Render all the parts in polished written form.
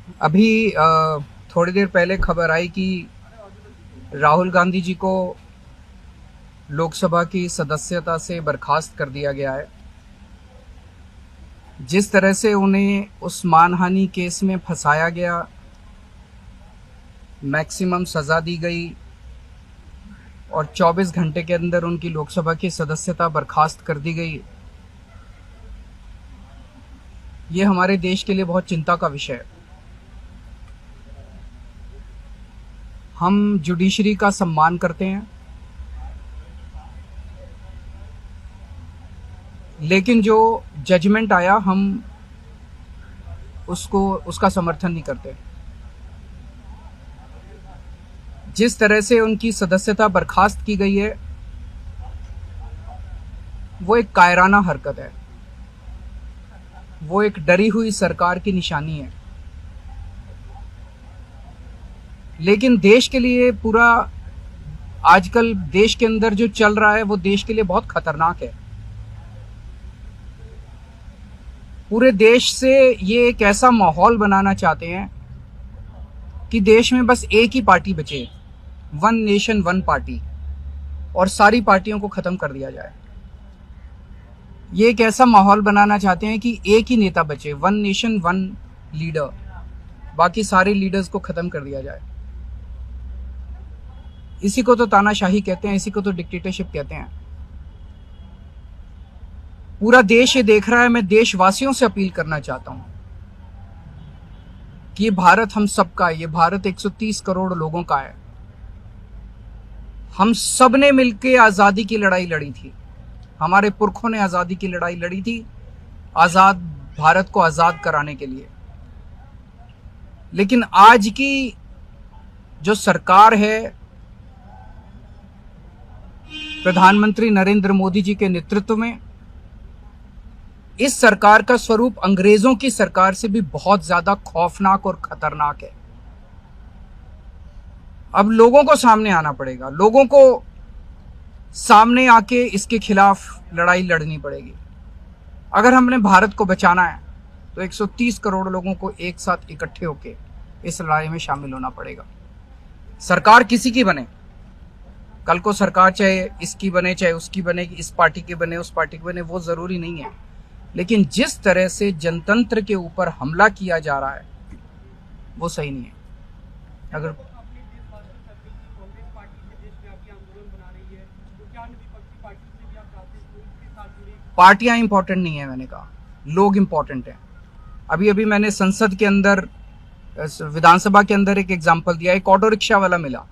अभी थोड़ी देर पहले खबर आई कि राहुल गांधी जी को लोकसभा की सदस्यता से बर्खास्त कर दिया गया है। जिस तरह से उन्हें उस मानहानि केस में फंसाया गया, मैक्सिमम सज़ा दी गई और 24 घंटे के अंदर उनकी लोकसभा की सदस्यता बर्खास्त कर दी गई, ये हमारे देश के लिए बहुत चिंता का विषय है। हम जुडिशरी का सम्मान करते हैं, लेकिन जो जजमेंट आया हम उसका समर्थन नहीं करते। जिस तरह से उनकी सदस्यता बर्खास्त की गई है वो एक कायराना हरकत है, वो एक डरी हुई सरकार की निशानी है। लेकिन देश के लिए पूरा आजकल देश के अंदर जो चल रहा है वो देश के लिए बहुत खतरनाक है। पूरे देश से ये एक ऐसा माहौल बनाना चाहते हैं कि देश में बस एक ही पार्टी बचे, वन नेशन वन पार्टी, और सारी पार्टियों को खत्म कर दिया जाए। ये एक ऐसा माहौल बनाना चाहते हैं कि एक ही नेता बचे, वन नेशन वन लीडर, बाकी सारे लीडर्स को खत्म कर दिया जाए। इसी को तो तानाशाही कहते हैं, इसी को तो डिक्टेटरशिप कहते हैं। पूरा देश ये देख रहा है। मैं देशवासियों से अपील करना चाहता हूं कि ये भारत हम सबका है, ये भारत 130 करोड़ लोगों का है। हम सब ने मिलकर आजादी की लड़ाई लड़ी थी, हमारे पुरखों ने आजादी की लड़ाई लड़ी थी, आजाद भारत को आजाद कराने के लिए। लेकिन आज की जो सरकार है, प्रधानमंत्री नरेंद्र मोदी जी के नेतृत्व में, इस सरकार का स्वरूप अंग्रेजों की सरकार से भी बहुत ज्यादा खौफनाक और खतरनाक है। अब लोगों को सामने आना पड़ेगा, लोगों को सामने आके इसके खिलाफ लड़ाई लड़नी पड़ेगी। अगर हमने भारत को बचाना है तो 130 करोड़ लोगों को एक साथ इकट्ठे होके इस लड़ाई में शामिल होना पड़ेगा। सरकार किसी की बने, कल को सरकार चाहे इसकी बने चाहे उसकी बने, इस पार्टी की बने उस पार्टी की बने, वो जरूरी नहीं है। लेकिन जिस तरह से जनतंत्र के ऊपर हमला किया जा रहा है वो सही नहीं है। अगर पार्टियां इंपॉर्टेंट नहीं है, मैंने कहा लोग इंपॉर्टेंट हैं। अभी अभी मैंने संसद के अंदर, विधानसभा के अंदर एक एग्जाम्पल दिया। एक ऑटो रिक्शा वाला मिला,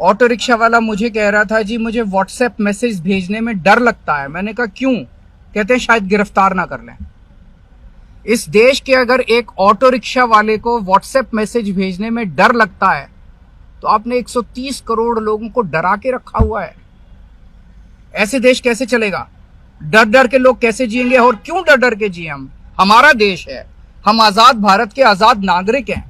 ऑटो रिक्शा वाला मुझे कह रहा था जी मुझे व्हाट्सएप मैसेज भेजने में डर लगता है। मैंने कहा क्यों? कहते हैं शायद गिरफ्तार ना कर लें। इस देश के अगर एक ऑटो रिक्शा वाले को व्हाट्सएप मैसेज भेजने में डर लगता है तो आपने 130 करोड़ लोगों को डरा के रखा हुआ है। ऐसे देश कैसे चलेगा? डर डर के लोग कैसे जिएंगे? और क्यों डर डर के जिए? हम, हमारा देश है, हम आजाद भारत के आजाद नागरिक हैं,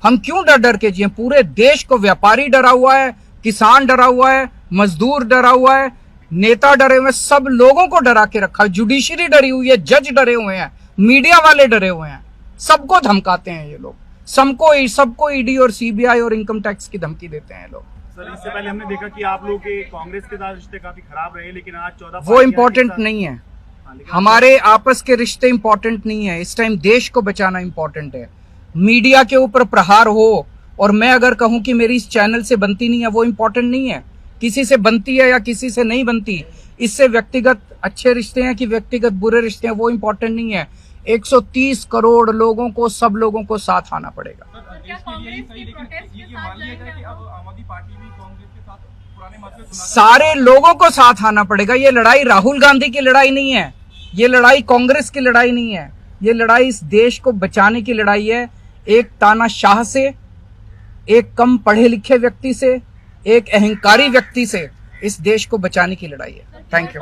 हम क्यों डर डर के जिए? पूरे देश को व्यापारी डरा हुआ है, किसान डरा हुआ है, मजदूर डरा हुआ है, नेता डरे हुए हैं, सब लोगों को डरा के रखा है। जुडिशरी डरी हुई है, जज डरे हुए हैं, मीडिया वाले डरे हुए हैं, सबको धमकाते हैं ये लोग, सबको ईडी और सीबीआई और इनकम टैक्स की धमकी देते हैं लोग। सर, इससे पहले हमने देखा कि आप लोग के कांग्रेस के साथ रिश्ते काफी खराब रहे, लेकिन आज 14 वो इम्पोर्टेंट नहीं है। हमारे आपस के रिश्ते इंपॉर्टेंट नहीं है। इस टाइम देश को बचाना इंपॉर्टेंट है। मीडिया के ऊपर प्रहार हो और मैं अगर कहूं कि मेरी इस चैनल से बनती नहीं है, वो इंपॉर्टेंट नहीं है। किसी से बनती है या किसी से नहीं बनती, इससे व्यक्तिगत अच्छे रिश्ते हैं कि व्यक्तिगत बुरे रिश्ते हैं, वो इंपॉर्टेंट नहीं है। 130 करोड़ लोगों को, सब लोगों को साथ आना पड़ेगा। सारे लोगों को साथ आना पड़ेगा। ये लड़ाई राहुल गांधी की लड़ाई नहीं है, ये लड़ाई कांग्रेस की लड़ाई नहीं है, ये लड़ाई इस देश को बचाने की लड़ाई है। एक तानाशाह से, एक कम पढ़े लिखे व्यक्ति से, एक अहंकारी व्यक्ति से इस देश को बचाने की लड़ाई है। Thank you.